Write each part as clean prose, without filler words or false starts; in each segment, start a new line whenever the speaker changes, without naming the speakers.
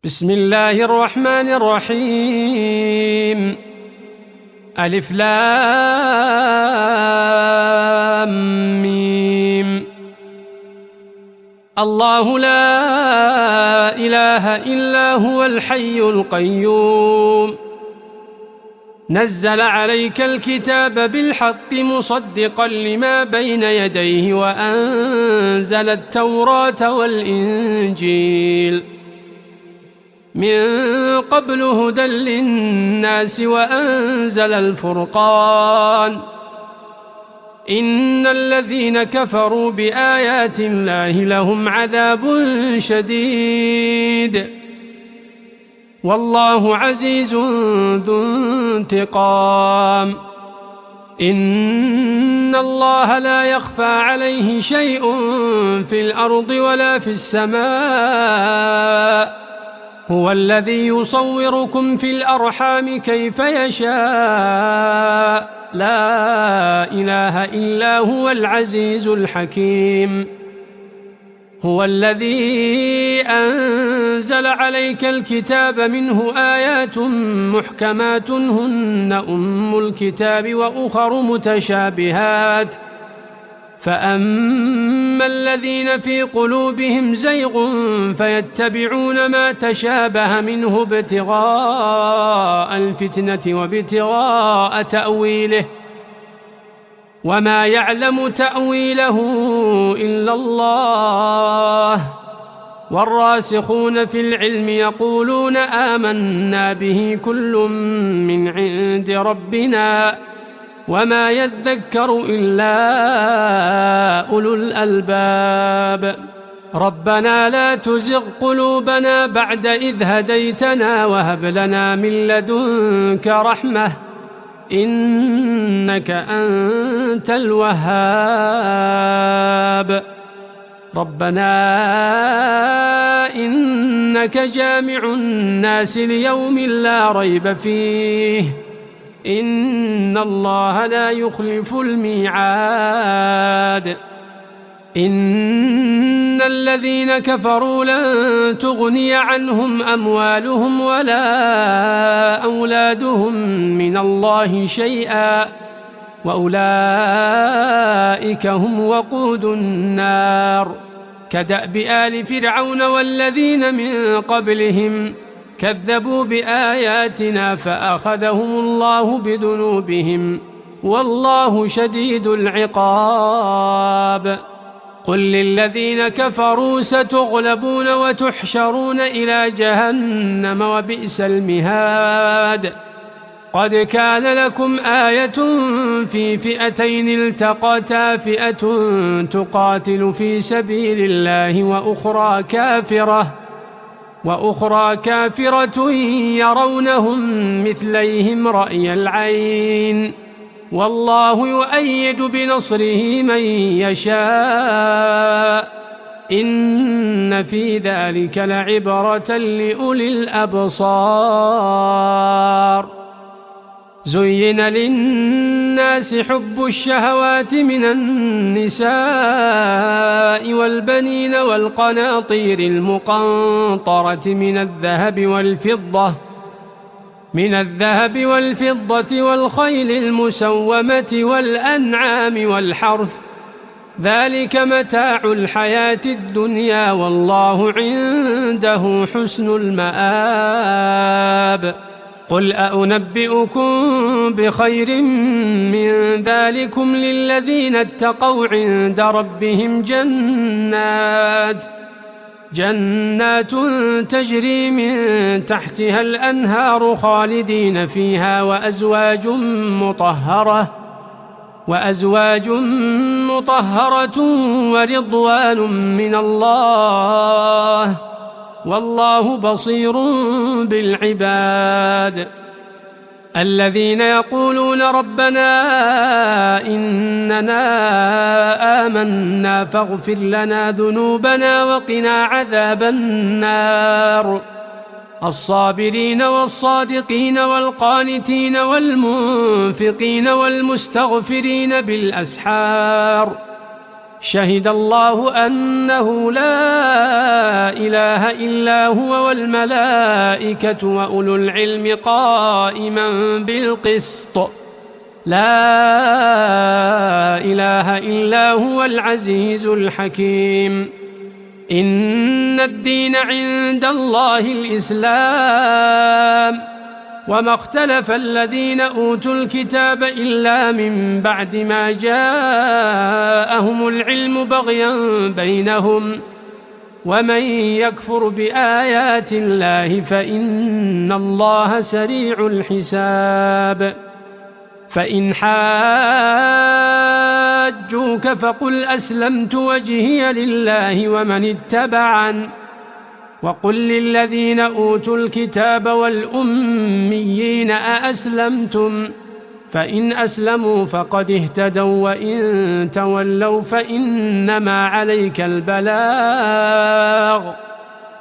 بسم الله الرحمن الرحيم. ألف لام ميم. الله لا إله إلا هو الحي القيوم، نزل عليك الكتاب بالحق مصدقا لما بين يديه وأنزل التوراة والإنجيل من قبل هدى للناس وأنزل الفرقان. إن الذين كفروا بآيات الله لهم عذاب شديد، والله عزيز ذو انتقام. إن الله لا يخفى عليه شيء في الأرض ولا في السماء، هو الذي يصوركم في الأرحام كيف يشاء، لا إله إلا هو العزيز الحكيم. هو الذي أنزل عليك الكتاب منه آيات محكمات هن أم الكتاب وأخر متشابهات، فأما الذين في قلوبهم زيغ فيتبعون ما تشابه منه ابتغاء الفتنة وابتغاء تأويله، وما يعلم تأويله إلا الله. والراسخون في العلم يقولون آمنا به كل من عند ربنا وما يذكر إلا أولو الألباب. ربنا لا تزغ قلوبنا بعد إذ هديتنا وهب لنا من لدنك رحمة إنك أنت الوهاب. ربنا إنك جامع الناس ليوم لا ريب فيه، إن الله لا يخلف الميعاد. إن الذين كفروا لن تغني عنهم أموالهم ولا أولادهم من الله شيئا، وأولئك هم وقود النار. كدأب آل فرعون والذين من قبلهم كذبوا بآياتنا فأخذهم الله بذنوبهم، والله شديد العقاب. قل للذين كفروا ستغلبون وتحشرون إلى جهنم وبئس المهاد. قد كان لكم آية في فئتين التقتا، فئة تقاتل في سبيل الله وأخرى كافرة يرونهم مثليهم رأي العين، والله يؤيد بنصره من يشاء. إن في ذلك لعبرة لأولي الأبصار. زين للناس حب الشهوات من النساء والبنين والقناطير المقنطرة من الذهب والفضة والخيل المسومة والأنعام والحرث، ذلك متاع الحياة الدنيا، والله عنده حسن المآب. قل أنبئكم بخير من ذلكم للذين اتقوا عند ربهم جنات تجري من تحتها الأنهار خالدين فيها وأزواج مطهرة ورضوان من الله، والله بصير بالعباد. الذين يقولون ربنا إننا آمنا فاغفر لنا ذنوبنا وقنا عذاب النار. الصابرين والصادقين والقانتين والمنفقين والمستغفرين بالأسحار، شهد الله أنه لا إله إلا هو والملائكة وأولو العلم قائما بالقسط لا إله إلا هو العزيز الحكيم إن الدين عند الله الإسلام وما اختلف الذين أوتوا الكتاب إلا من بعد ما جاءهم العلم بغيا بينهم ومن يكفر بآيات الله فإن الله سريع الحساب فإن حاجوك فقل أسلمت وجهي لله ومن اتبعن وقل للذين أوتوا الكتاب والأميين أأسلمتم فإن أسلموا فقد اهتدوا وإن تولوا فإنما عليك البلاغ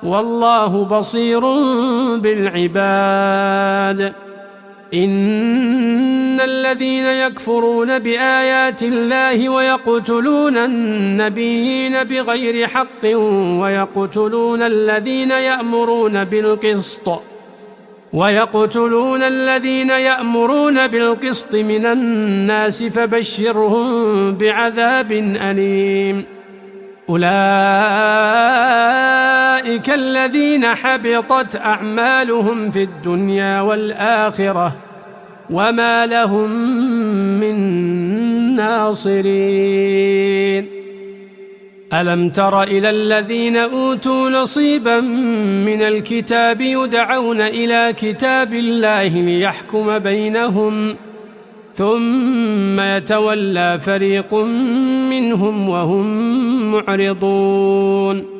والله بصير بالعباد إن الذين يكفرون بآيات الله ويقتلون النبيين بغير حق ويقتلون الذين يأمرون بالقسط من الناس فبشرهم بعذاب أليم أولئك الذين حبطت أعمالهم في الدنيا والآخرة وما لهم من ناصرين ألم تر إلى الذين أوتوا نصيبا من الكتاب يدعون إلى كتاب الله ليحكم بينهم ثم يتولى فريق منهم وهم معرضون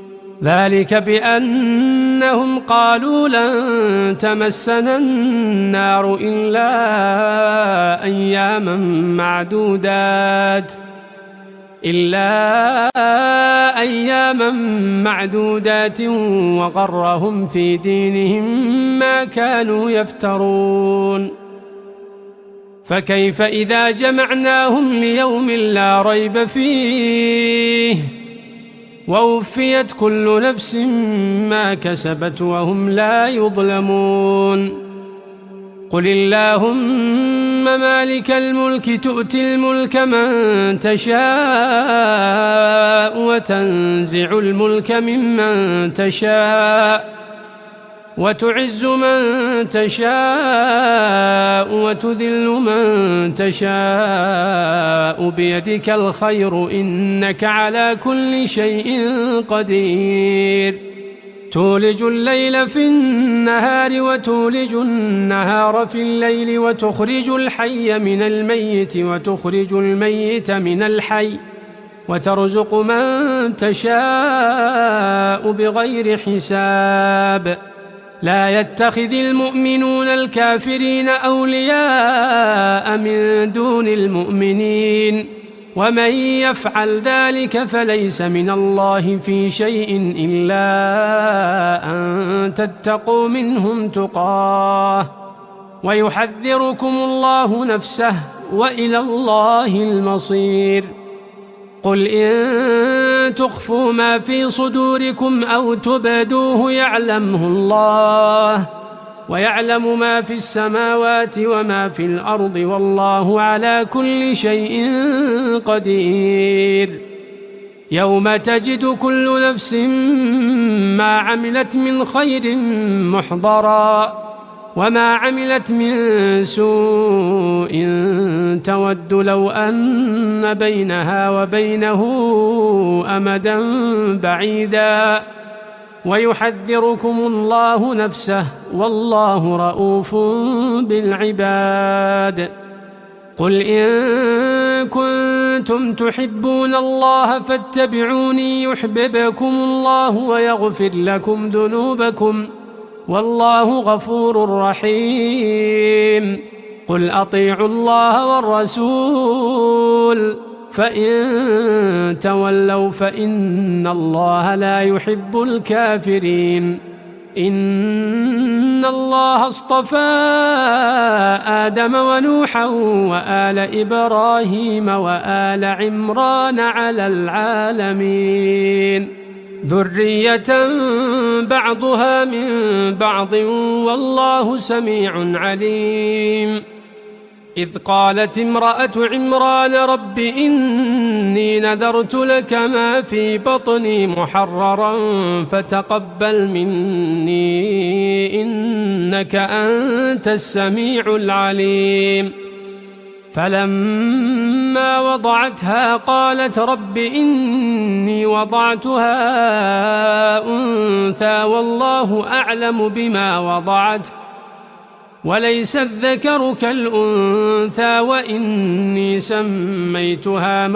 ذلك بأنهم قالوا لن تمسنا النار إلا أياما معدودات وغرهم في دينهم ما كانوا يفترون فكيف إذا جمعناهم ليوم لا ريب فيه ووفيت كل نفس ما كسبت وهم لا يظلمون قل اللهم مالك الملك تؤتي الملك من تشاء وتنزع الملك ممن تشاء وتعز من تشاء وتذل من تشاء بيدك الخير إنك على كل شيء قدير تولج الليل في النهار وتولج النهار في الليل وتخرج الحي من الميت وتخرج الميت من الحي وترزق من تشاء بغير حساب لا يتخذ المؤمنون الكافرين أولياء من دون المؤمنين ومن يفعل ذلك فليس من الله في شيء إلا أن تتقوا منهم تقاه ويحذركم الله نفسه وإلى الله المصير قل إن تخفوا ما في صدوركم أو تبدوه يعلمه الله ويعلم ما في السماوات وما في الأرض والله على كل شيء قدير يوم تجد كل نفس ما عملت من خير محضرا وما عملت من سوء تود لو أن بينها وبينه أمدا بعيدا ويحذركم الله نفسه والله رؤوف بالعباد قل إن كنتم تحبون الله فاتبعوني يحببكم الله ويغفر لكم ذنوبكم والله غفور رحيم قل أطيعوا الله والرسول فإن تولوا فإن الله لا يحب الكافرين إن إن الله اصطفى آدم ونوحا وآل إبراهيم وآل عمران على العالمين ذرية بعضها من بعض والله سميع عليم. إذ قالت امرأة عمران رب إني نذرت لك ما في بطني محررا فتقبل مني إنك أنت السميع العليم. فلما وضعتها قالت رب إني وضعتها أنثى والله أعلم بما وضعت وليس الذكر كالأنثى وإني سميتها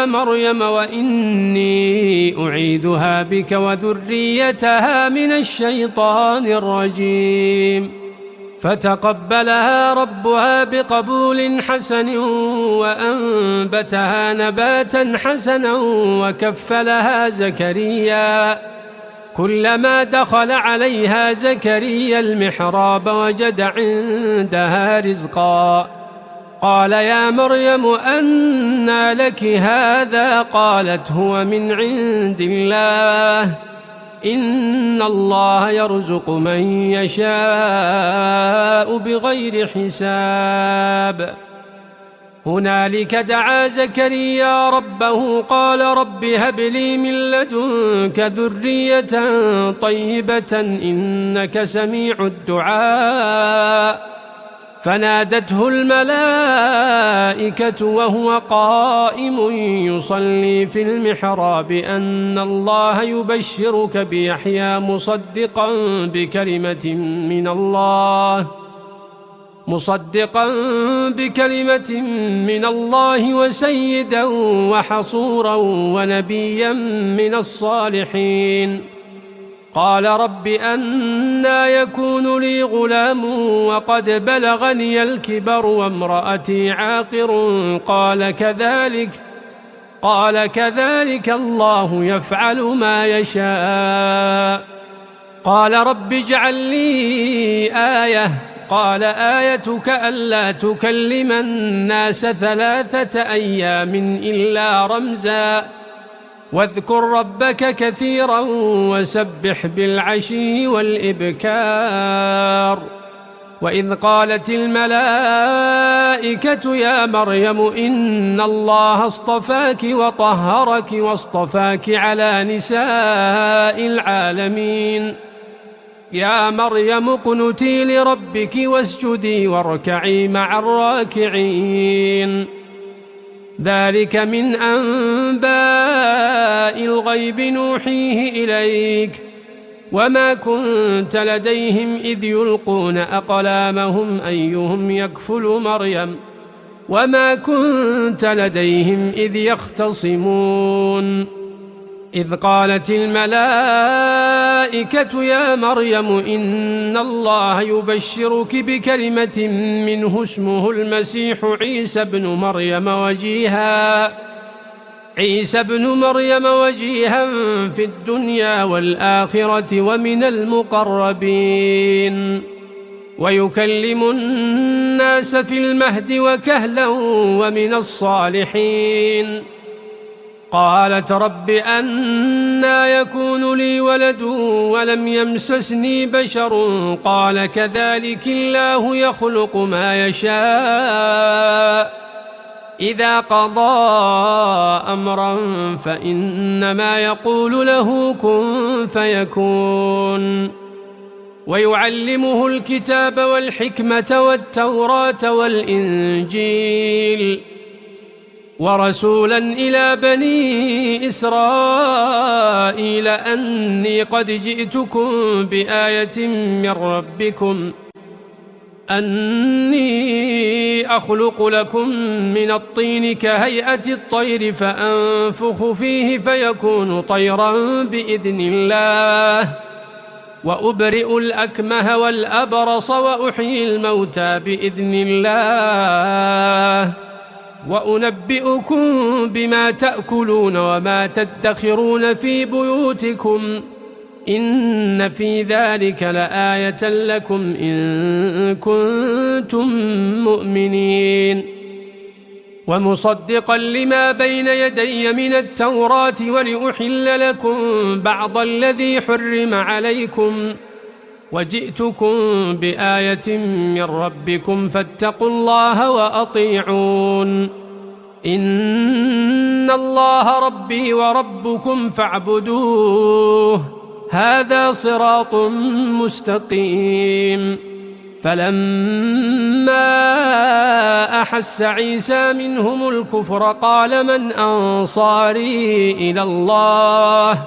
مريم وإني أعيدها بك وذريتها من الشيطان الرجيم. فتقبلها ربها بقبول حسن وأنبتها نباتا حسنا وكفلها زكريا. كلما دخل عليها زكريا المحراب وجد عندها رزقا قال يا مريم أنى لك هذا قالت هو من عند الله إن الله يرزق من يشاء بغير حساب. هنالك دعا زكريا ربه قال رب هب لي من لدنك ذرية طيبة إنك سميع الدعاء. فنادته الملائكة وهو قائم يصلي في المحراب أن الله يبشرك بيحيى مصدقا بكلمة من الله وسيدا وحصورا ونبيا من الصالحين. قال رب أنى يكون لي غلام وقد بلغني الكبر وامرأتي عاقر قال كذلك الله يفعل ما يشاء. قال رب اجعل لي آية قال آيتك ألا تكلم الناس 3 أيام إلا رمزا واذكر ربك كثيرا وسبح بالعشي والإبكار. وإذ قالت الملائكة يا مريم إن الله اصطفاك وطهرك واصطفاك على نساء العالمين. يا مريم اقنتي لربك واسجدي واركعي مع الراكعين. ذلك من أنباء الغيب نوحيه إليك وما كنت لديهم إذ يلقون أقلامهم أيهم يكفل مريم وما كنت لديهم إذ يختصمون. إذ قالت الملائكة يا مريم إن الله يبشرك بكلمة منه اسمه المسيح عيسى ابن مريم وجيها في الدنيا والآخرة ومن المقربين ويكلم الناس في المهد وكهلا ومن الصالحين. قالت رب أنى يكون لي ولد ولم يمسسني بشر قال كذلك الله يخلق ما يشاء إذا قضى أمرا فإنما يقول له كن فيكون. ويعلمه الكتاب والحكمة والتوراة والإنجيل ورسولا إلى بني إسرائيل أني قد جئتكم بآية من ربكم أني أخلق لكم من الطين كهيئة الطير فأنفخ فيه فيكون طيرا بإذن الله وأبرئ الأكمه والأبرص وأحيي الموتى بإذن الله وأنبئكم بما تأكلون وما تدخرون في بيوتكم إن في ذلك لآية لكم إن كنتم مؤمنين ومصدقا لما بين يدي من التوراة ولأحل لكم بعض الذي حرم عليكم وجئتكم بآية من ربكم فاتقوا الله وأطيعون إن الله ربي وربكم فاعبدوه هذا صراط مستقيم فلما أحس عيسى منهم الكفر قال من أنصاري إلى الله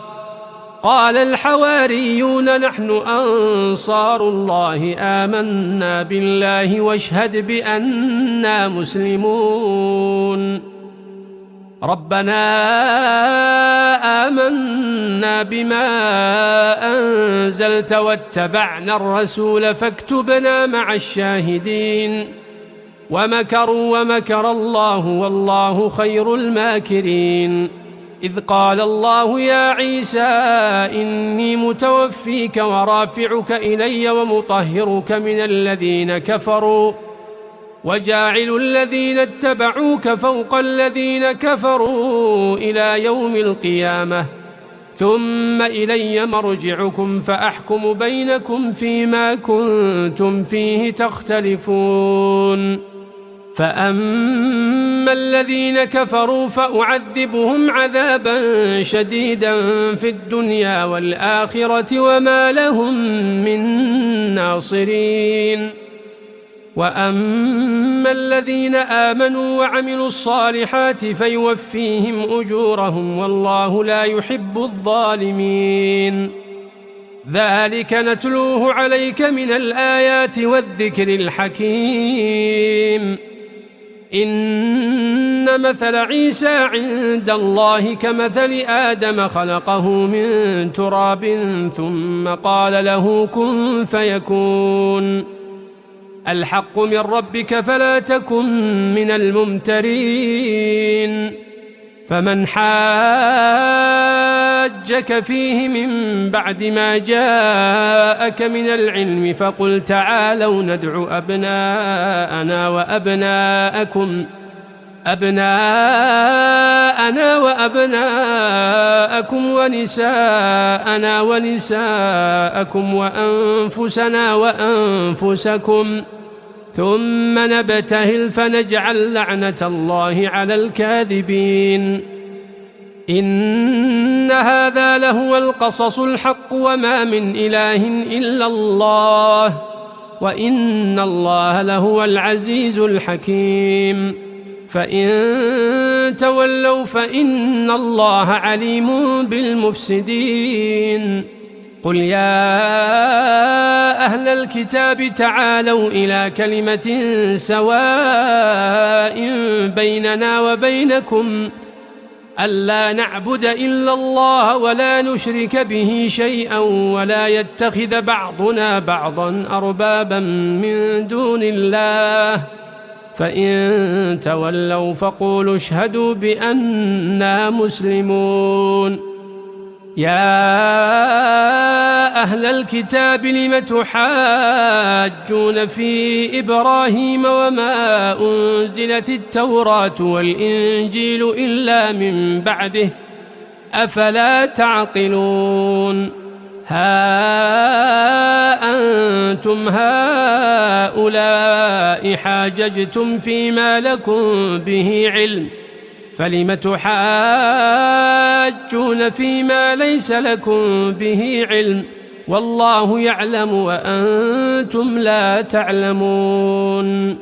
قال الحواريون نحن أنصار الله آمنا بالله واشهد بأننا مسلمون ربنا آمنا بما أنزلت واتبعنا الرسول فاكتبنا مع الشاهدين ومكروا ومكر الله والله خير الماكرين إذ قال الله يا عيسى إني متوفيك ورافعك إلي ومطهرك من الذين كفروا وجاعل الذين اتبعوك فوق الذين كفروا إلى يوم القيامة ثم إلي مرجعكم فأحكم بينكم فيما كنتم فيه تختلفون فأما الذين كفروا فأعذبهم عذابا شديدا في الدنيا والآخرة وما لهم من ناصرين وأما الذين آمنوا وعملوا الصالحات فيوفيهم أجورهم والله لا يحب الظالمين ذلك نتلوه عليك من الآيات والذكر الحكيم إن مثل عيسى عند الله كمثل آدم خلقه من تراب ثم قال له كن فيكون الحق من ربك فلا تكن من الممترين فمن حاجك فيه من بعد ما جاءك من العلم فقل تعالوا ندع أبناءنا وأبناءكم ونساءنا ونساءكم وأنفسنا وأنفسكم ثم نبتهل فنجعل لعنة الله على الكاذبين إن هذا لهو القصص الحق وما من إله إلا الله وإن الله لهو العزيز الحكيم فإن تولوا فإن الله عليم بالمفسدين قل يا أهل الكتاب تعالوا إلى كلمة سواء بيننا وبينكم ألا نعبد إلا الله ولا نشرك به شيئا ولا يتخذ بعضنا بعضا أربابا من دون الله فإن تولوا فقولوا اشهدوا بأننا مسلمون يا أهل الكتاب لم تحاجون في إبراهيم وما أنزلت التوراة والإنجيل إلا من بعده أفلا تعقلون ها أنتم هؤلاء حاججتم فيما لكم به علم فلم تحاجون فيما ليس لكم به علم والله يعلم وأنتم لا تعلمون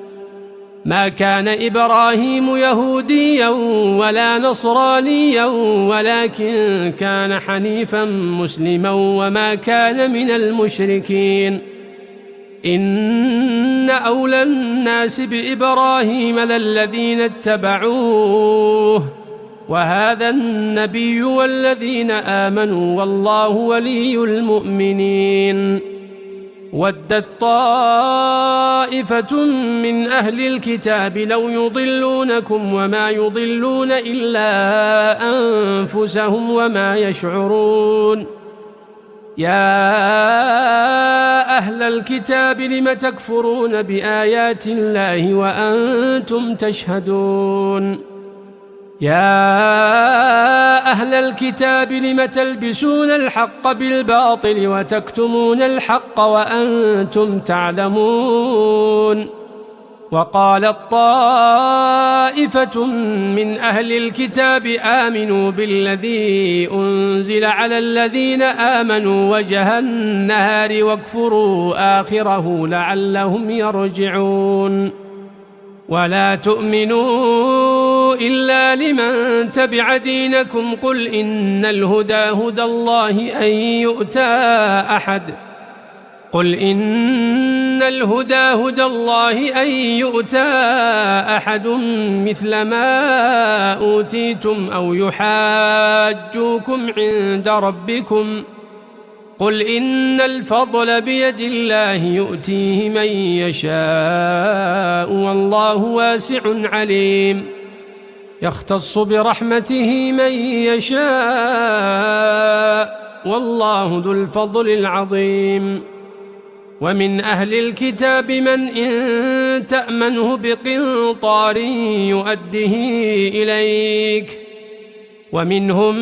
ما كان إبراهيم يهوديا ولا نصرانيا ولكن كان حنيفا مسلما وما كان من المشركين إن أولى الناس بإبراهيم للذين اتبعوه وهذا النبي والذين آمنوا والله ولي المؤمنين ودت طائفة من أهل الكتاب لو يضلونكم وما يضلون إلا أنفسهم وما يشعرون يا أهل الكتاب لم تكفرون بآيات الله وأنتم تشهدون يا أهل الكتاب لم تلبسون الحق بالباطل وتكتمون الحق وأنتم تعلمون وقالت طائفة من أهل الكتاب آمنوا بالذي أنزل على الذين آمنوا وجه النهار واكفروا آخره لعلهم يرجعون ولا تؤمنوا إلا لمن تبع دينكم قل إن الهدى هدى الله أن يؤتى أحد مثل ما أوتيتم أو يحاجوكم عند ربكم قل إن الفضل بيد الله يؤتيه من يشاء والله واسع عليم يختص برحمته من يشاء والله ذو الفضل العظيم ومن أهل الكتاب من إن تأمنه بقنطار يؤده إليك ومنهم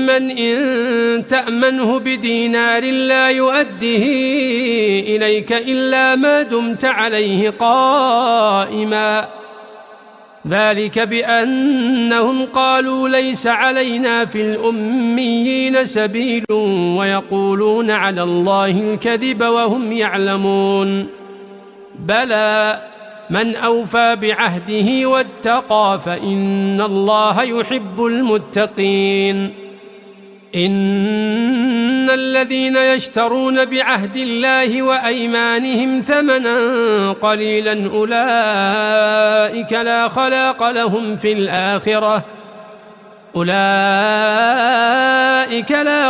من إن تأمنه بدينار لا يؤده إليك إلا ما دمت عليه قائما ذلك بأنهم قالوا ليس علينا في الأميين سبيل ويقولون على الله الكذب وهم يعلمون بلى من أوفى بعهده واتقى فإن الله يحب المتقين إن الذين يشترون بعهد الله وأيمانهم ثمنا قليلا أولئك لا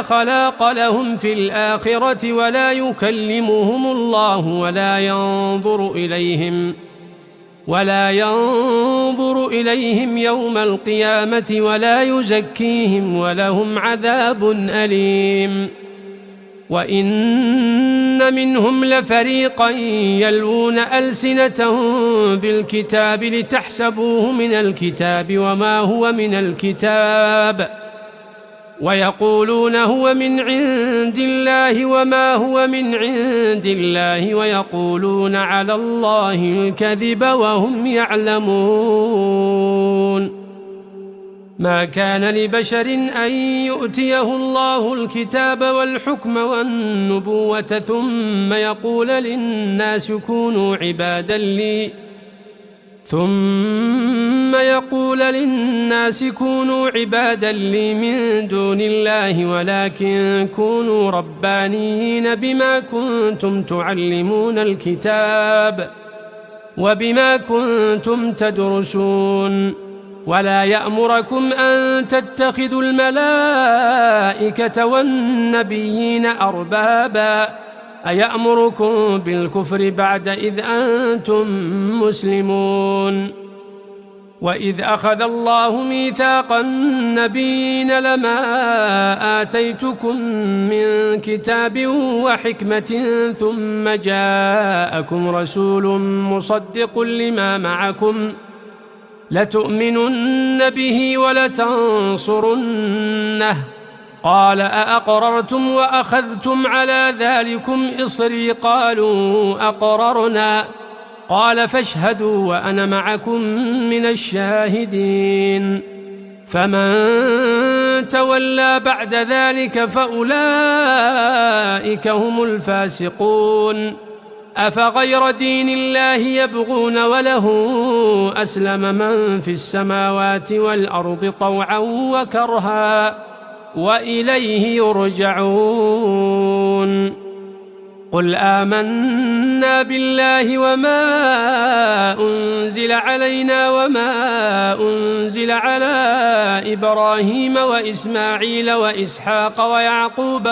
خلاق لهم في الآخرة ولا يكلمهم الله ولا ينظر إليهم يوم القيامة ولا يزكيهم ولهم عذاب أليم وإن منهم لفريقا يلوون ألسنتهم بالكتاب لتحسبوه من الكتاب وما هو من الكتاب ويقولون هو من عند الله وما هو من عند الله ويقولون على الله الكذب وهم يعلمون ما كان لبشر أن يؤتيه الله الكتاب والحكم والنبوة ثم يقول للناس كونوا عبادا لي من دون الله ولكن كونوا ربانيين بما كنتم تعلمون الكتاب وبما كنتم تدرسون ولا يأمركم أن تتخذوا الملائكة والنبيين أربابا أيأمركم بالكفر بعد إذ أنتم مسلمون وإذ أخذ الله ميثاق النبيين لما آتيتكم من كتاب وحكمة ثم جاءكم رسول مصدق لما معكم لتؤمنن به ولتنصرنه قال أأقررتم وأخذتم على ذلكم إصري قالوا أقررنا قال فاشهدوا وأنا معكم من الشاهدين فمن تولى بعد ذلك فأولئك هم الفاسقون أفغير دين الله يبغون وله أسلم من في السماوات والأرض طوعا وكرها وإليه يرجعون قل آمنا بالله وما أنزل علينا وما أنزل على إبراهيم وإسماعيل وإسحاق ويعقوب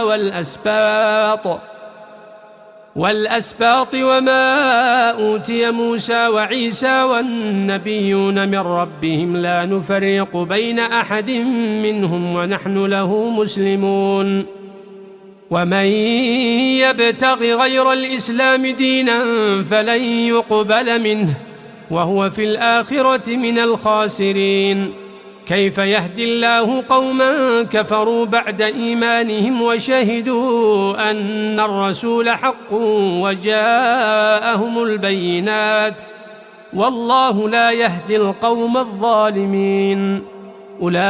والأسباط وما أوتي موسى وعيسى والنبيون من ربهم لا نفرق بين أحد منهم ونحن له مسلمون ومن يبتغ غير الإسلام دينا فلن يقبل منه وهو في الآخرة من الخاسرين كيف يهدي الله قوما كفروا بعد إيمانهم وشهدوا أن الرسول حق وجاءهم البينات والله لا يهدي القوم الظالمين أولئك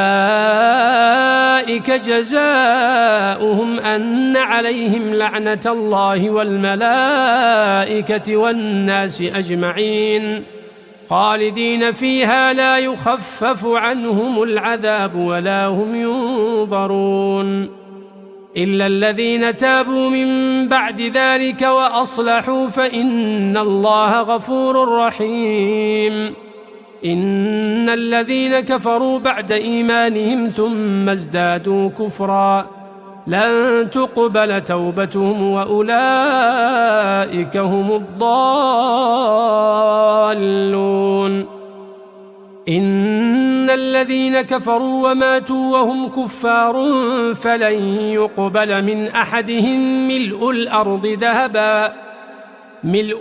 جزاؤهم أن عليهم لعنة الله والملائكة والناس أجمعين خالدين فيها لا يخفف عنهم العذاب ولا هم ينظرون إلا الذين تابوا من بعد ذلك وأصلحوا فإن الله غفور رحيم إن الذين كفروا بعد إيمانهم ثم ازدادوا كفرا لن تقبل توبتهم وأولئك هم الضالون إن الذين كفروا وماتوا وهم كفار فلن يقبل من أحدهم ملء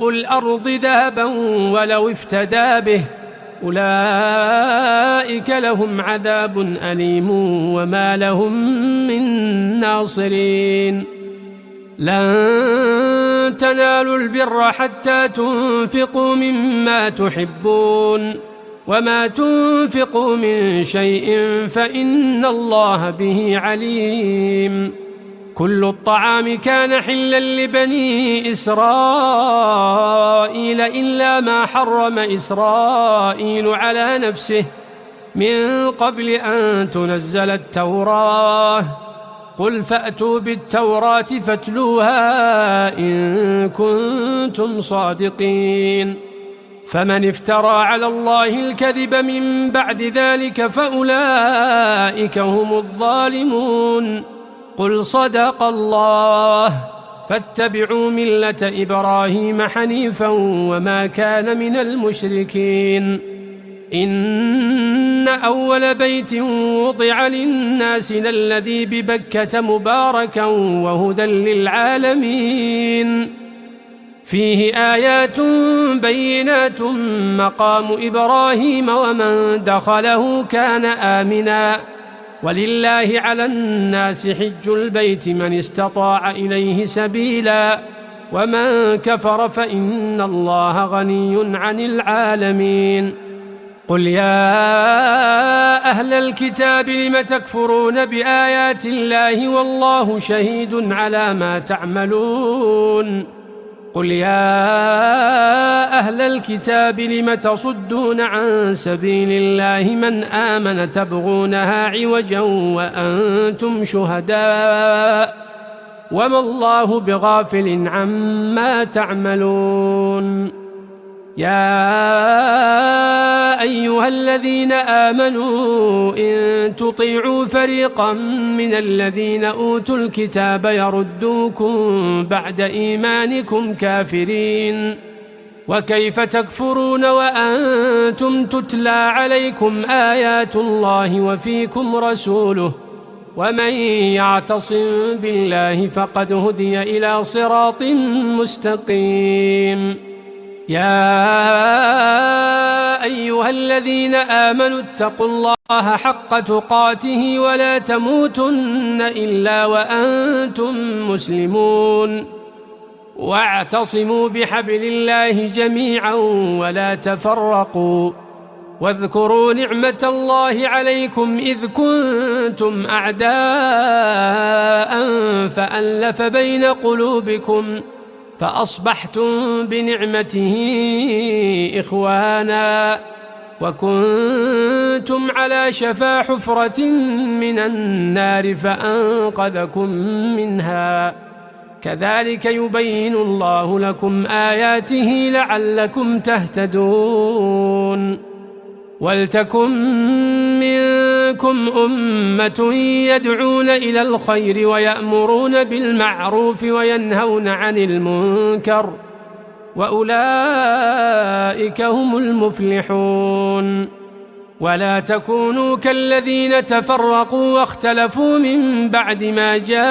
الأرض ذهبا ولو افتدى به أولئك لهم عذاب أليم وما لهم من ناصرين لن تنالوا البر حتى تنفقوا مما تحبون وما تنفقوا من شيء فإن الله به عليم كل الطعام كان حلا لبني إسرائيل إلا ما حرم إسرائيل على نفسه من قبل أن تنزل التوراة قل فأتوا بالتوراة فاتلوها إن كنتم صادقين فمن افترى على الله الكذب من بعد ذلك فأولئك هم الظالمون قل صدق الله فاتبعوا ملة إبراهيم حنيفا وما كان من المشركين إن أول بيت وضع للناس للذي ببكة مباركا وهدى للعالمين فيه آيات بينات مقام إبراهيم ومن دخله كان آمنا ولله على الناس حج البيت من استطاع إليه سبيلا ومن كفر فإن الله غني عن العالمين قل يا أهل الكتاب لم تكفرون بآيات الله والله شهيد على ما تعملون قل يا أهل الكتاب لم تصدون عن سبيل الله من آمن تبغونها عوجا وأنتم شهداء وما الله بغافل عما تعملون يا أيها الذين آمنوا إن تطيعوا فريقا من الذين أوتوا الكتاب يردوكم بعد إيمانكم كافرين وكيف تكفرون وأنتم تتلى عليكم آيات الله وفيكم رسوله ومن يعتصم بالله فقد هدي إلى صراط مستقيم يا أيها الذين آمنوا اتقوا الله حق تقاته ولا تموتن إلا وأنتم مسلمون واعتصموا بحبل الله جميعا ولا تفرقوا واذكروا نعمة الله عليكم إذ كنتم أعداء فألف بين قلوبكم فأصبحتم بنعمته إخوانا وكنتم على شفا حفرة من النار فأنقذكم منها كذلك يبين الله لكم آياته لعلكم تهتدون ولتكن منكم أمة يدعون إلى الخير ويأمرون بالمعروف وينهون عن المنكر وأولئك هم المفلحون. ولا تكونوا كالذين تفرقوا واختلفوا من بعد ما جاءهم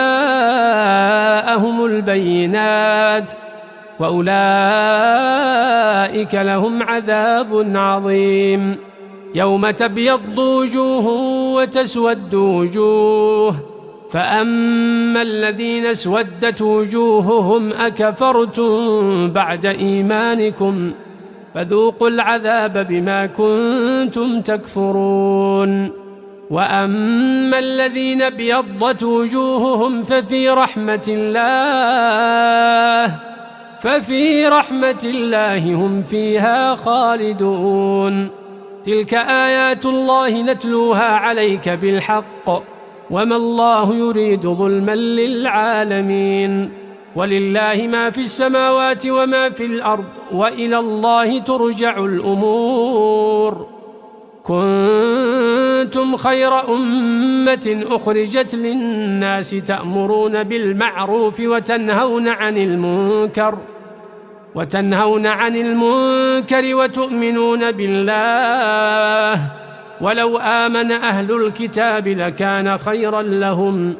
البينات وأولئك لهم عذاب عظيم. يوم تبيض وجوه وتسود وجوه، فأما الذين اسودت وجوههم أكفرتم بعد إيمانكم فذوقوا العذاب بما كنتم تكفرون. وأما الذين ابيضت وجوههم ففي رحمة الله هم فيها خالدون. تلك آيات الله نتلوها عليك بالحق وما الله يريد ظلما للعالمين. ولله ما في السماوات وما في الأرض وإلى الله ترجع الأمور. كنتم خير أمة أخرجت للناس تأمرون بالمعروف وتنهون عن المنكر وتؤمنون بالله. ولو آمن أهل الكتاب لكان خيرا لهم،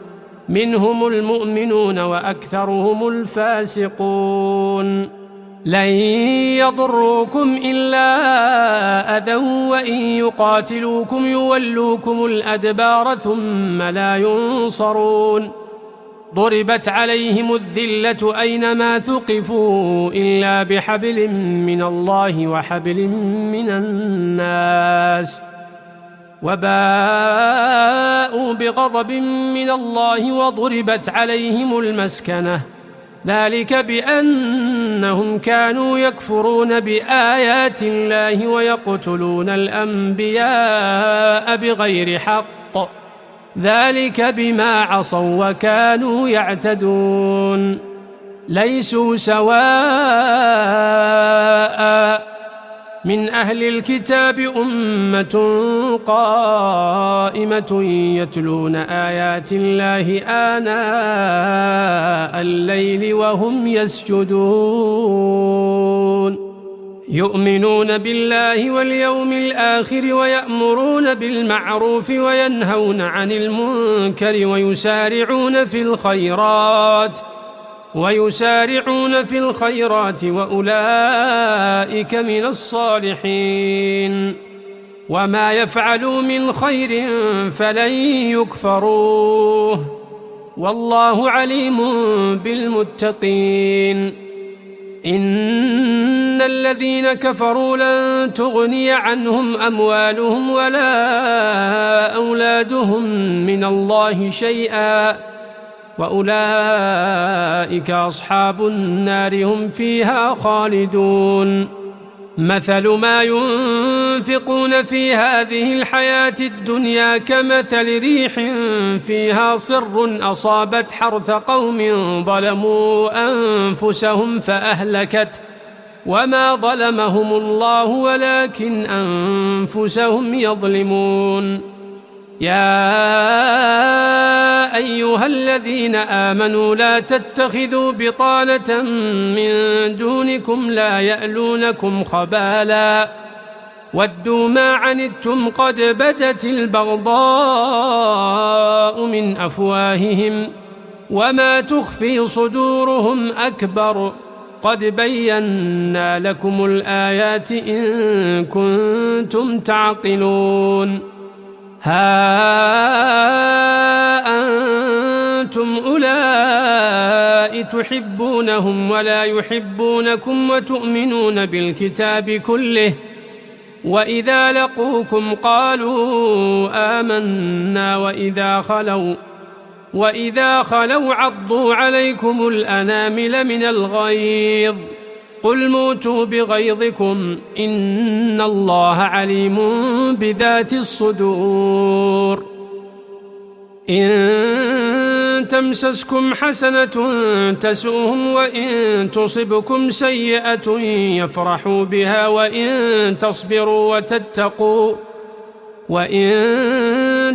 منهم المؤمنون وأكثرهم الفاسقون. لن يضروكم إلا أذى وإن يقاتلوكم يولوكم الأدبار ثم لا ينصرون. ضربت عليهم الذلة أينما ثقفوا إلا بحبل من الله وحبل من الناس وباءوا بغضب من الله وضربت عليهم المسكنة، ذلك بأنهم كانوا يكفرون بآيات الله ويقتلون الأنبياء بغير حق، ذلك بما عصوا وكانوا يعتدون. ليسوا سواء من أهل الكتاب أمة قائمة يتلون آيات الله آناء الليل وهم يسجدون، يؤمنون بالله واليوم الآخر ويأمرون بالمعروف وينهون عن المنكر ويسارعون في الخيرات وأولئك من الصالحين. وما يفعلوا من خير فلن يكفروه والله عليم بالمتقين. إن الذين كفروا لن تغني عنهم أموالهم ولا أولادهم من الله شيئا وأولئك أصحاب النار هم فيها خالدون. مثل ما ينفقون في هذه الحياة الدنيا كمثل ريح فيها صر أصابت حرث قوم ظلموا أنفسهم فأهلكت، وما ظلمهم الله ولكن أنفسهم يظلمون. يا أيها الذين آمنوا لا تتخذوا بطانة من دونكم لا يألونكم خبالا ودوا ما عنتم قد بدت البغضاء من أفواههم وما تخفي صدورهم أكبر قد بينا لكم الآيات إن كنتم تعقلون. ها أنتم أولئك تحبونهم ولا يحبونكم وتؤمنون بالكتاب كله وإذا لقوكم قالوا آمنا وإذا خلوا عضوا عليكم الأنامل من الغيظ قل موتوا بغيظكم إن الله عليم بذات الصدور. إن تمسسكم حسنة تسؤهم وإن تصبكم سيئة يفرحوا بها وإن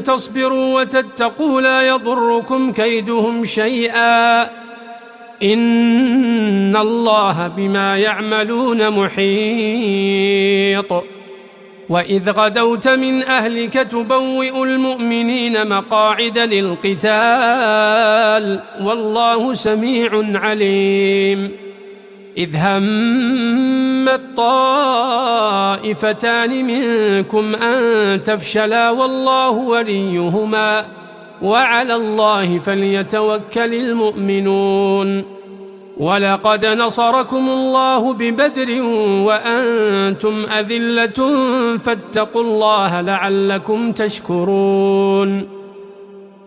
تصبروا وتتقوا لا يضركم كيدهم شيئا إن الله بما يعملون محيط. وإذ غدوت من أهلك تبوئ المؤمنين مقاعد للقتال والله سميع عليم. إذ همت طائفتان منكم أن تفشلا والله وليهما وعلى الله فليتوكل المؤمنون. ولقد نصركم الله ببدر وأنتم أذلة فاتقوا الله لعلكم تشكرون.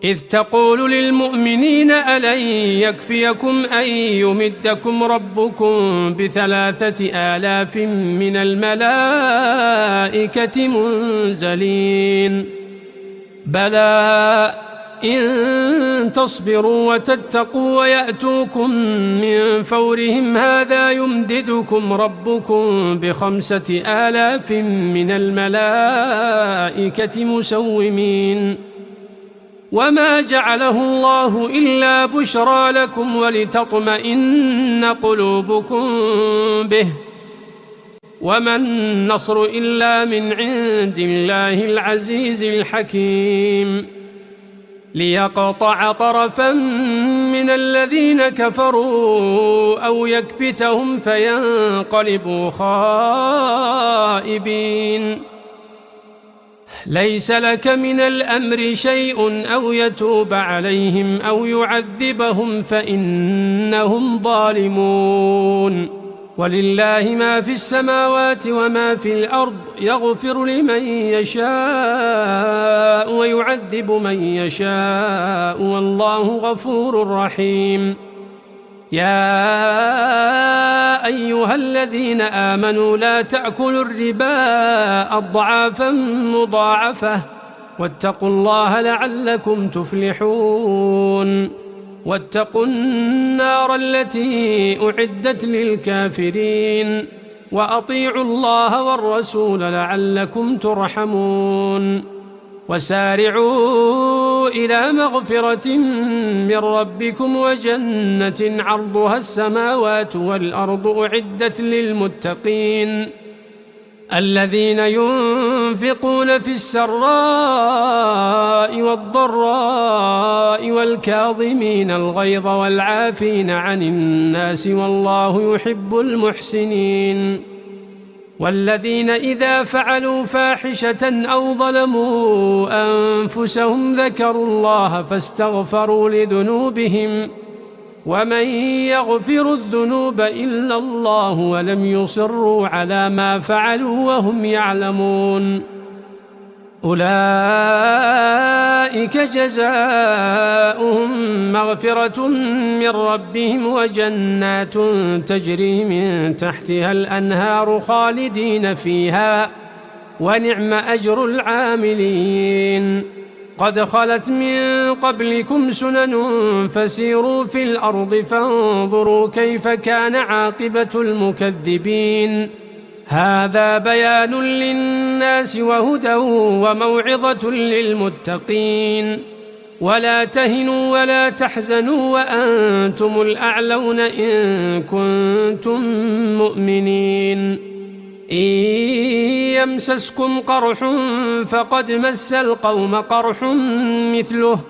إذ تقول للمؤمنين ألن يكفيكم أن يمدكم ربكم ب3,000 من الملائكة منزلين بلى إن تصبروا وتتقوا ويأتوكم من فورهم هذا يمددكم ربكم ب5,000 من الملائكة مسومين. وما جعله الله إلا بشرى لكم ولتطمئن قلوبكم به وما النصر إلا من عند الله العزيز الحكيم. ليقطع طرفا من الذين كفروا أو يكبتهم فينقلبوا خائبين. ليس لك من الأمر شيء أو يتوب عليهم أو يعذبهم فإنهم ظالمون. ولله ما في السماوات وما في الأرض يغفر لمن يشاء ويعذب من يشاء والله غفور رحيم. يا أيها الذين آمنوا لا تأكلوا الربا أضعافا مضاعفة واتقوا الله لعلكم تفلحون. واتقوا النار التي أعدت للكافرين وأطيعوا الله والرسول لعلكم ترحمون. وسارعوا إلى مغفرة من ربكم وجنة عرضها السماوات والأرض أعدت للمتقين الذين ينفقون في السراء والضراء والكاظمين الغيظ والعافين عن الناس والله يحب المحسنين. والذين إذا فعلوا فاحشة أو ظلموا أنفسهم ذكروا الله فاستغفروا لذنوبهم ومن يغفر الذنوب إلا الله ولم يصروا على ما فعلوا وهم يعلمون. أولئك جزاؤهم مغفرة من ربهم وجنات تجري من تحتها الأنهار خالدين فيها ونعم أجر العاملين. قد خلت من قبلكم سنن فسيروا في الأرض فانظروا كيف كان عاقبة المكذبين. هذا بيان للناس وهدى وموعظة للمتقين. ولا تهنوا ولا تحزنوا وأنتم الأعلون إن كنتم مؤمنين. إن يمسسكم قرح فقد مس القوم قرح مثله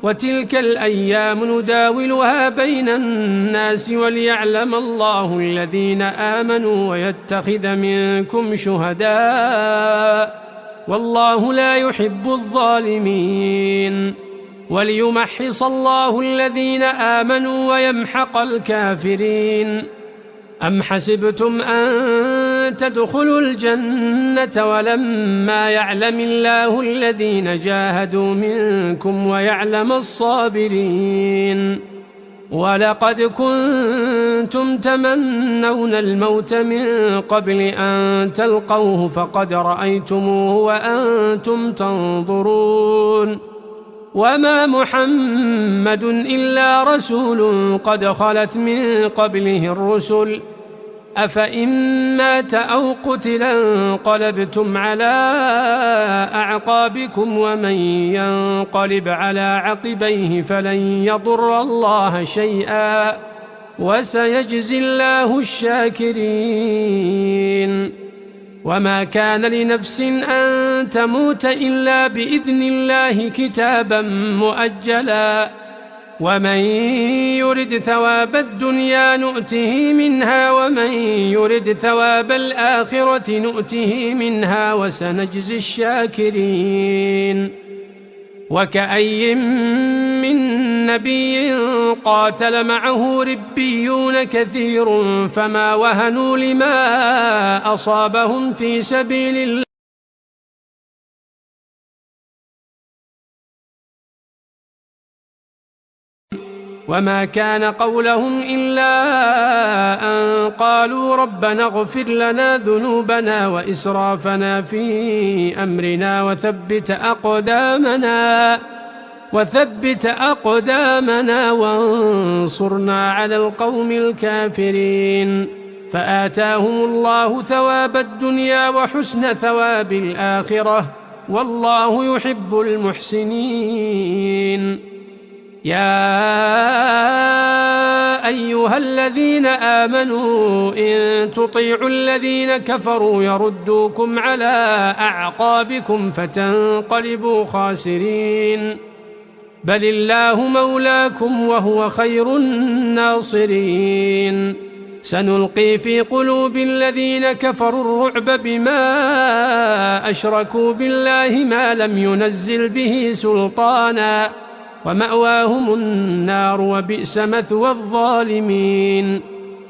وتلك الأيام نداولها بين الناس وليعلم الله الذين آمنوا ويتخذ منكم شهداء والله لا يحب الظالمين. وليمحص الله الذين آمنوا ويمحق الكافرين. أم حسبتم أن تدخلوا الجنة ولما يعلم الله الذين جاهدوا منكم ويعلم الصابرين. ولقد كنتم تمنون الموت من قبل أن تلقوه فقد رأيتموه وأنتم تنظرون وما محمد إلا رسول قد خلت من قبله الرسل أفإن مات أو قتلا انقلبتم على أعقابكم ومن ينقلب على عقبيه فلن يضر الله شيئا وسيجزي الله الشاكرين وما كان لنفس أن تموت إلا بإذن الله كتابا مؤجلا ومن يرد ثواب الدنيا نؤته منها ومن يرد ثواب الآخرة نؤته منها وسنجزي الشاكرين وكأي من نبي قاتل معه ربيون كثير فما وهنوا لما أصابهم في سبيل الله وما كان قولهم إلا أن قالوا ربنا اغفر لنا ذنوبنا وإسرافنا في أمرنا وثبت أقدامنا وانصرنا على القوم الكافرين فآتاهم الله ثواب الدنيا وحسن ثواب الآخرة والله يحب المحسنين يا أيها الذين آمنوا إن تطيعوا الذين كفروا يردوكم على أعقابكم فتنقلبوا خاسرين بل الله مولاكم وهو خير الناصرين سنلقي في قلوب الذين كفروا الرعب بما أشركوا بالله ما لم ينزل به سلطانا ومأواهم النار وبئس مثوى الظالمين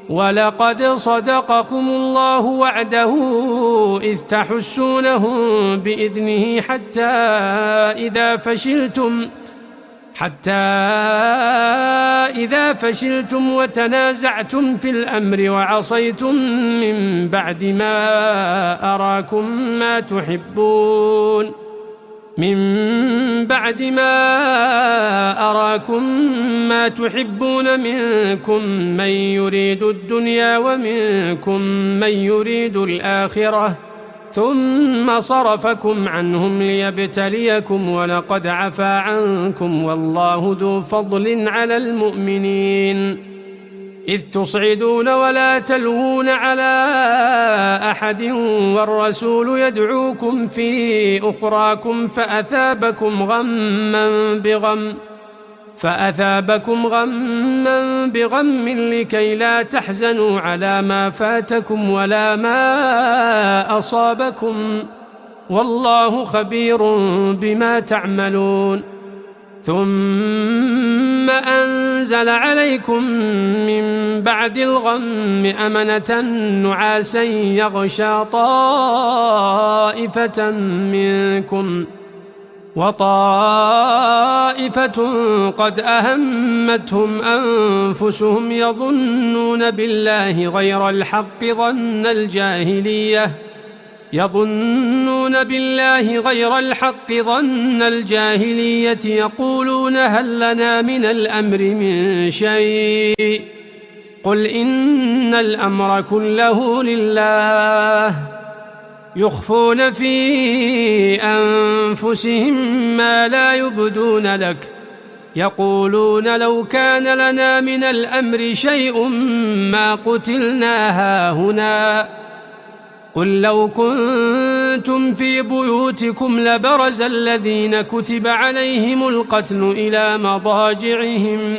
ولقد صدقكم الله وعده إذ تحسونهم بإذنه حتى إذا فشلتم وتنازعتم في الأمر وعصيتم من بعد ما أراكم ما تحبون منكم من يريد الدنيا ومنكم من يريد الآخرة ثم صرفكم عنهم ليبتليكم ولقد عفا عنكم والله ذو فضل على المؤمنين إذ تصعدون ولا تلوون على أحد والرسول يدعوكم في أخراكم فأثابكم غما بغم لكي لا تحزنوا على ما فاتكم ولا ما أصابكم والله خبير بما تعملون ثم أنزل عليكم من بعد الغم أمنة نعاسا يغشى طائفة منكم وطائفة قد أهمتهم أنفسهم يظنون بالله غير الحق ظن الجاهلية يقولون هل لنا من الأمر من شيء قل إن الأمر كله لله يخفون في أنفسهم ما لا يبدون لك يقولون لو كان لنا من الأمر شيء ما قتلنا هاهنا قل لو كنتم في بيوتكم لبرز الذين كتب عليهم القتل إلى مضاجعهم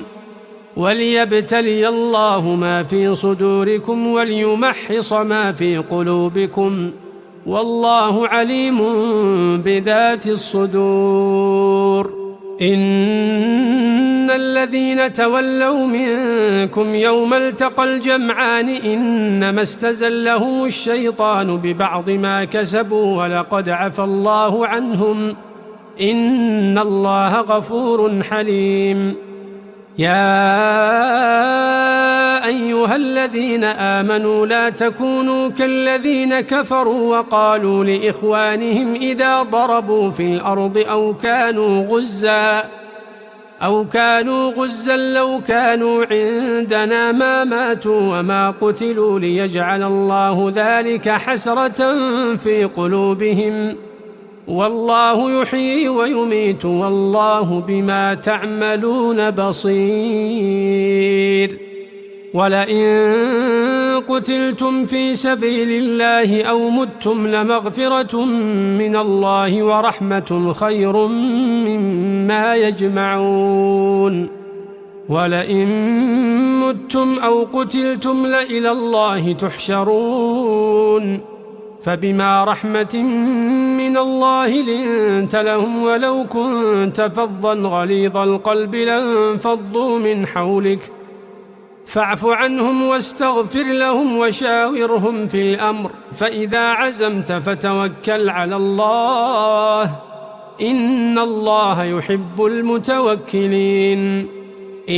وليبتلي الله ما في صدوركم وليمحص ما في قلوبكم والله عليم بذات الصدور إن الذين تولوا منكم يوم التقى الجمعان إنما استزلهم الشيطان ببعض ما كسبوا ولقد عفى الله عنهم إن الله غفور حليم يا أيها الذين آمنوا لا تكونوا كالذين كفروا وقالوا لإخوانهم إذا ضربوا في الأرض أو كانوا غزاً أو كانوا غزا لو كانوا عندنا ما ماتوا وما قتلوا ليجعل الله ذلك حسرة في قلوبهم والله يحيي ويميت والله بما تعملون بصير. ولئن قتلتم في سبيل الله أو متم لمغفرة من الله ورحمة خير مما يجمعون. ولئن متم أو قتلتم لإلى الله تحشرون. فبما رحمة من الله لنت لهم ولو كنت فظا غليظ القلب لانفضوا من حولك فاعف عنهم واستغفر لهم وشاورهم في الأمر فإذا عزمت فتوكل على الله إن الله يحب المتوكلين. إن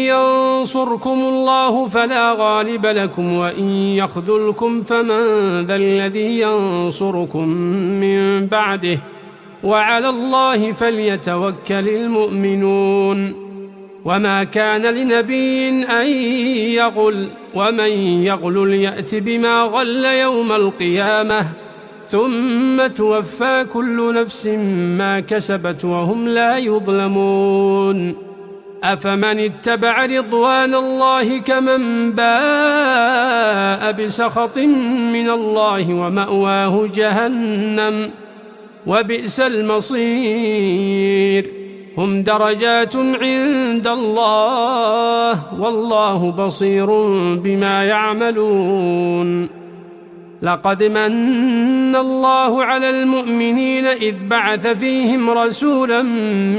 ينصركم الله فلا غالب لكم وإن يخذلكم فمن ذا الذي ينصركم من بعده وعلى الله فليتوكل المؤمنون. وما كان لنبي أن يغل ومن يغل يأت بما غل يوم القيامة ثم توفى كل نفس ما كسبت وهم لا يظلمون. أفمن اتبع رضوان الله كمن باء بسخط من الله ومأواه جهنم وبئس المصير. هم درجات عند الله والله بصير بما يعملون. لقد من الله على المؤمنين إذ بعث فيهم رسولا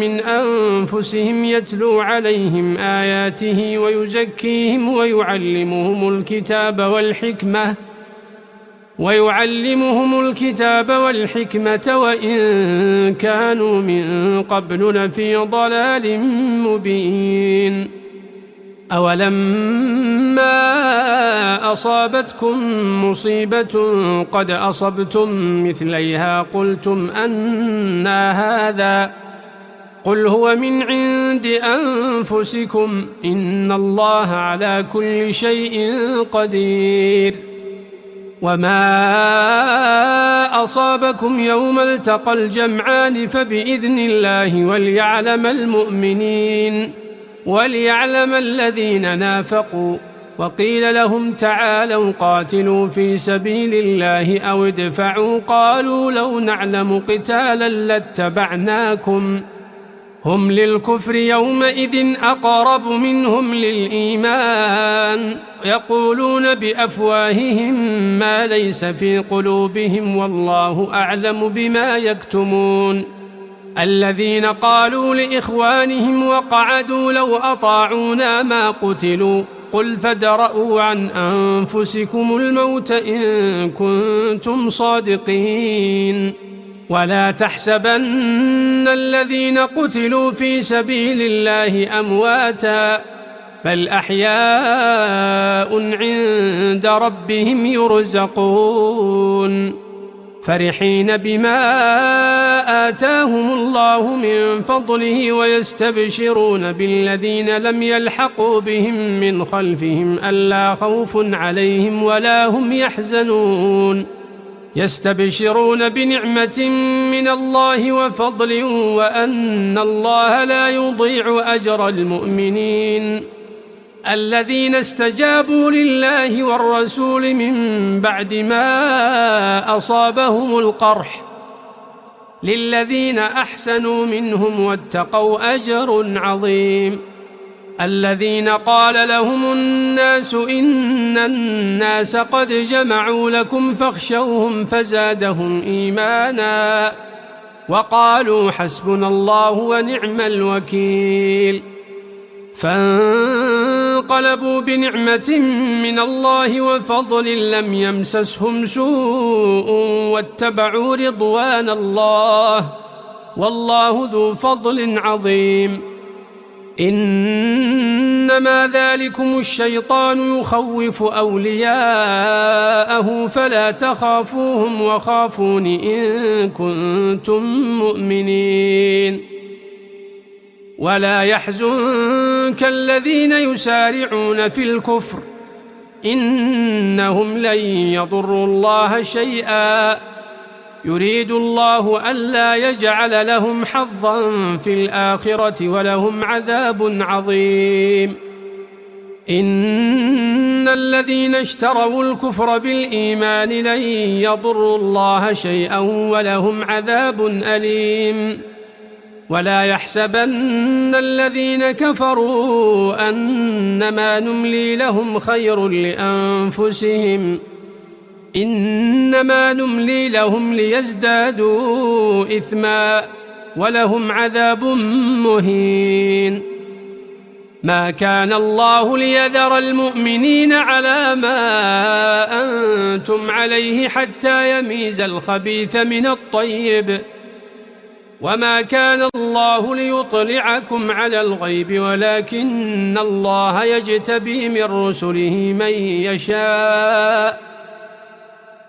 من أنفسهم يتلو عليهم آياته ويزكيهم ويعلمهم الكتاب والحكمة وإن كانوا من قبل لفي ضلال مبين. أولما أصابتكم مصيبة قد أصبتم مثليها قلتم أنى هذا قل هو من عند أنفسكم إن الله على كل شيء قدير. وما أصابكم يوم التقى الجمعان فبإذن الله وليعلم الذين نافقوا. وقيل لهم تعالوا قاتلوا في سبيل الله أو ادفعوا قالوا لو نعلم قتالا لاتبعناكم هم للكفر يومئذ أقرب منهم للإيمان يقولون بأفواههم ما ليس في قلوبهم والله أعلم بما يكتمون. الذين قالوا لإخوانهم وقعدوا لو أطاعونا ما قتلوا قل فادرءوا عن أنفسكم الموت إن كنتم صادقين. ولا تحسبن الذين قتلوا في سبيل الله أمواتا بل أحياء عند ربهم يرزقون فرحين بما آتاهم الله من فضله ويستبشرون بالذين لم يلحقوا بهم من خلفهم ألا خوف عليهم ولا هم يحزنون. يستبشرون بنعمة من الله وفضل وأن الله لا يضيع أجر المؤمنين. الذين استجابوا لله والرسول من بعد ما أصابهم القرح للذين أحسنوا منهم واتقوا أجر عظيم. الذين قال لهم الناس إن الناس قد جمعوا لكم فاخشوهم فزادهم إيمانا وقالوا حسبنا الله ونعم الوكيل. فانقلبوا بنعمة من الله وفضل لم يمسسهم سوء واتبعوا رضوان الله والله ذو فضل عظيم. إنما ذلكم الشيطان يخوف أولياءه فلا تخافوهم وخافون إن كنتم مؤمنين. ولا يحزنك الذين يسارعون في الكفر إنهم لن يضروا الله شيئا يريد الله ألا يجعل لهم حظا في الآخرة ولهم عذاب عظيم إن الذين اشتروا الكفر بالإيمان لن يضروا الله شيئا ولهم عذاب أليم ولا يحسبن الذين كفروا أنما نملي لهم خير لأنفسهم إنما نملي لهم ليزدادوا إثما ولهم عذاب مهين ما كان الله ليذر المؤمنين على ما أنتم عليه حتى يميز الخبيث من الطيب وما كان الله ليطلعكم على الغيب ولكن الله يجتبي من رسله من يشاء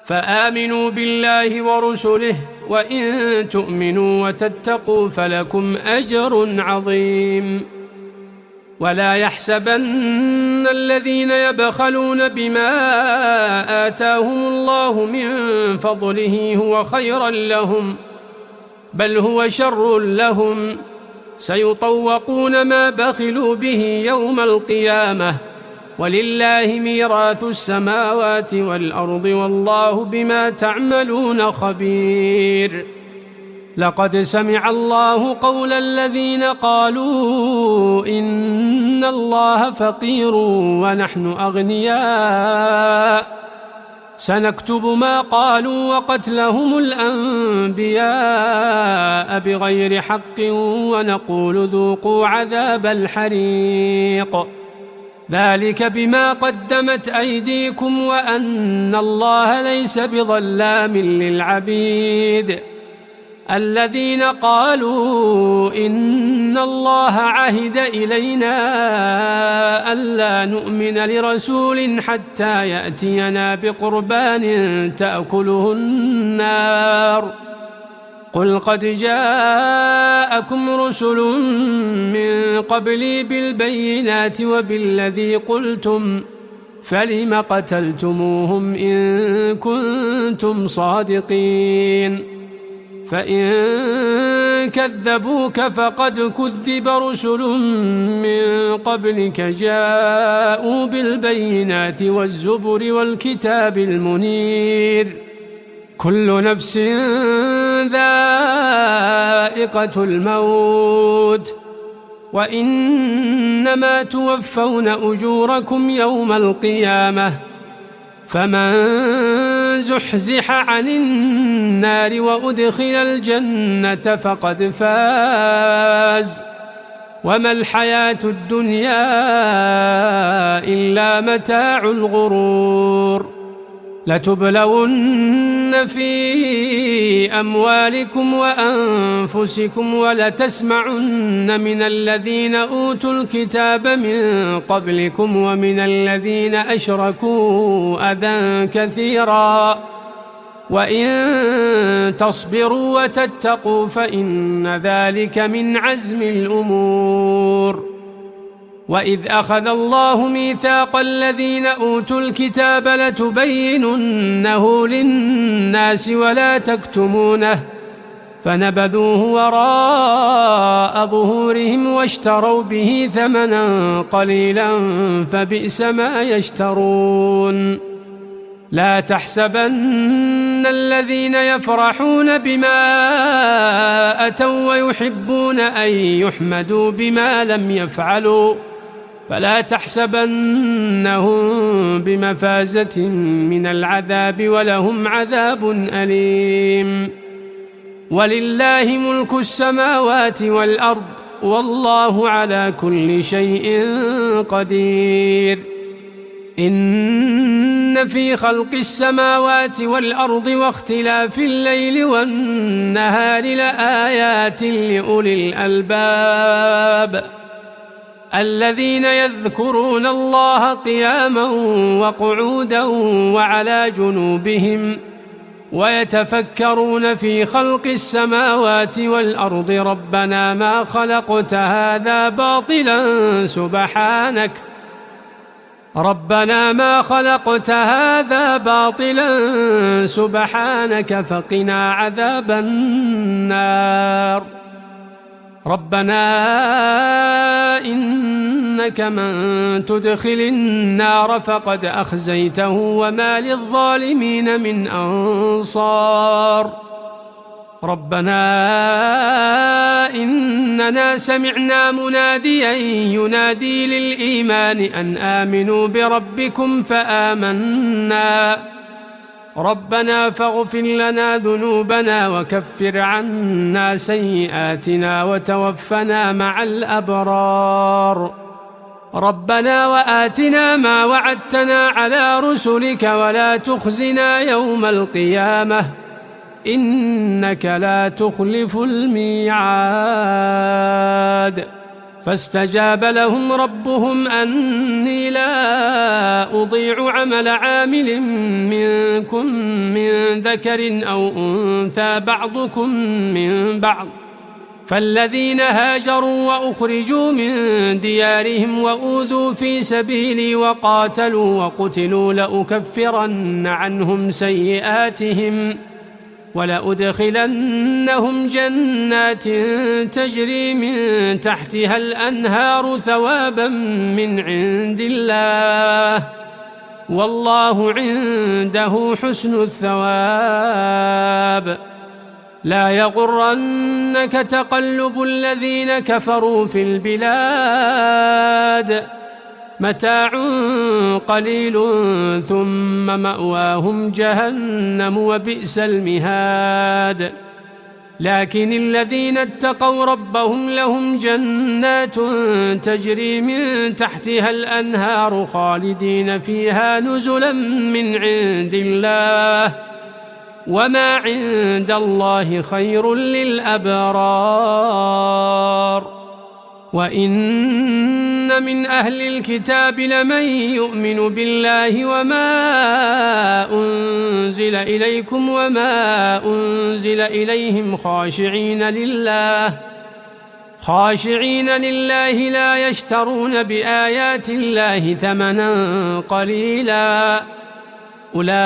فآمنوا بالله ورسله وإن تؤمنوا وتتقوا فلكم أجر عظيم ولا يحسبن الذين يبخلون بما آتاهم الله من فضله هو خيرا لهم بل هو شر لهم سيطوقون ما بخلوا به يوم القيامة ولله ميراث السماوات والأرض والله بما تعملون خبير لقد سمع الله قول الذين قالوا إن الله فقير ونحن أغنياء سنكتب ما قالوا وقتلهم الأنبياء بغير حق ونقول ذوقوا عذاب الحريق ذلك بما قدمت أيديكم وأن الله ليس بظلام للعبيد الذين قالوا إن الله عهد إلينا ألا نؤمن لرسول حتى يأتينا بقربان تأكله النار قل قد جاءكم رسل من قبلي بالبينات وبالذي قلتم فلم قتلتموهم إن كنتم صادقين فإن كذبوك فقد كذب رسل من قبلك جاءوا بالبينات والزبر والكتاب المنير كل نفس ذائقة الموت وإنما توفون أجوركم يوم القيامة فمن زحزح عن النار وأدخل الجنة فقد فاز وما الحياة الدنيا إلا متاع الغرور لتبلون في أموالكم وأنفسكم ولتسمعن من الذين أوتوا الكتاب من قبلكم ومن الذين أشركوا أذى كثيرا وإن تصبروا وتتقوا فإن ذلك من عزم الأمور وإذ أخذ الله ميثاق الذين أوتوا الكتاب لتبيننه للناس ولا تكتمونه فنبذوه وراء ظهورهم واشتروا به ثمنا قليلا فبئس ما يشترون لا تحسبن الذين يفرحون بما أتوا ويحبون أن يحمدوا بما لم يفعلوا فلا تحسبنهم بمفازة من العذاب ولهم عذاب أليم ولله ملك السماوات والأرض والله على كل شيء قدير إن في خلق السماوات والأرض واختلاف الليل والنهار لآيات لأولي الألباب الذين يذكرون الله قياما وقعودا وعلى جنوبهم ويتفكرون في خلق السماوات والأرض ربنا ما خلقت هذا باطلا سبحانك فقنا عذاب النار ربنا إنك من تدخل النار فقد أخزيته وما للظالمين من أنصار ربنا إننا سمعنا مناديا ينادي للإيمان أن آمنوا بربكم فآمنا ربنا فاغفر لنا ذنوبنا وكفر عنا سيئاتنا وتوفنا مع الأبرار ربنا وآتنا ما وعدتنا على رسلك ولا تخزنا يوم القيامة إنك لا تخلف الميعاد فاستجاب لهم ربهم أني لا أضيع عمل عامل منكم من ذكر أو أنثى بعضكم من بعض فالذين هاجروا وأخرجوا من ديارهم وأوذوا في سبيلي وقاتلوا وقتلوا لأكفرن عنهم سيئاتهم ولأدخلنهم جنات تجري من تحتها الأنهار ثوابا من عند الله والله عنده حسن الثواب لا يغرنك تقلب الذين كفروا في البلاد متاع قليل ثم مأواهم جهنم وبئس المهاد لكن الذين اتقوا ربهم لهم جنات تجري من تحتها الأنهار خالدين فيها نزلا من عند الله وما عند الله خير للأبرار وإن من أهل الكتاب لمن يؤمن بالله وما أنزل إليكم وما أنزل إليهم خاشعين لله لا يشترون بآيات الله ثمنا قليلا أولئك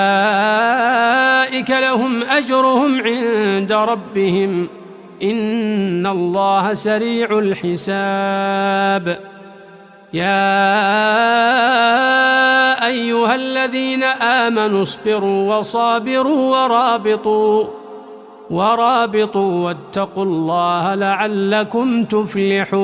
لهم أجرهم عند ربهم إن الله سريع الحساب يا أيها الذين آمنوا اصبروا وصابروا ورابطوا واتقوا الله لعلكم تفلحون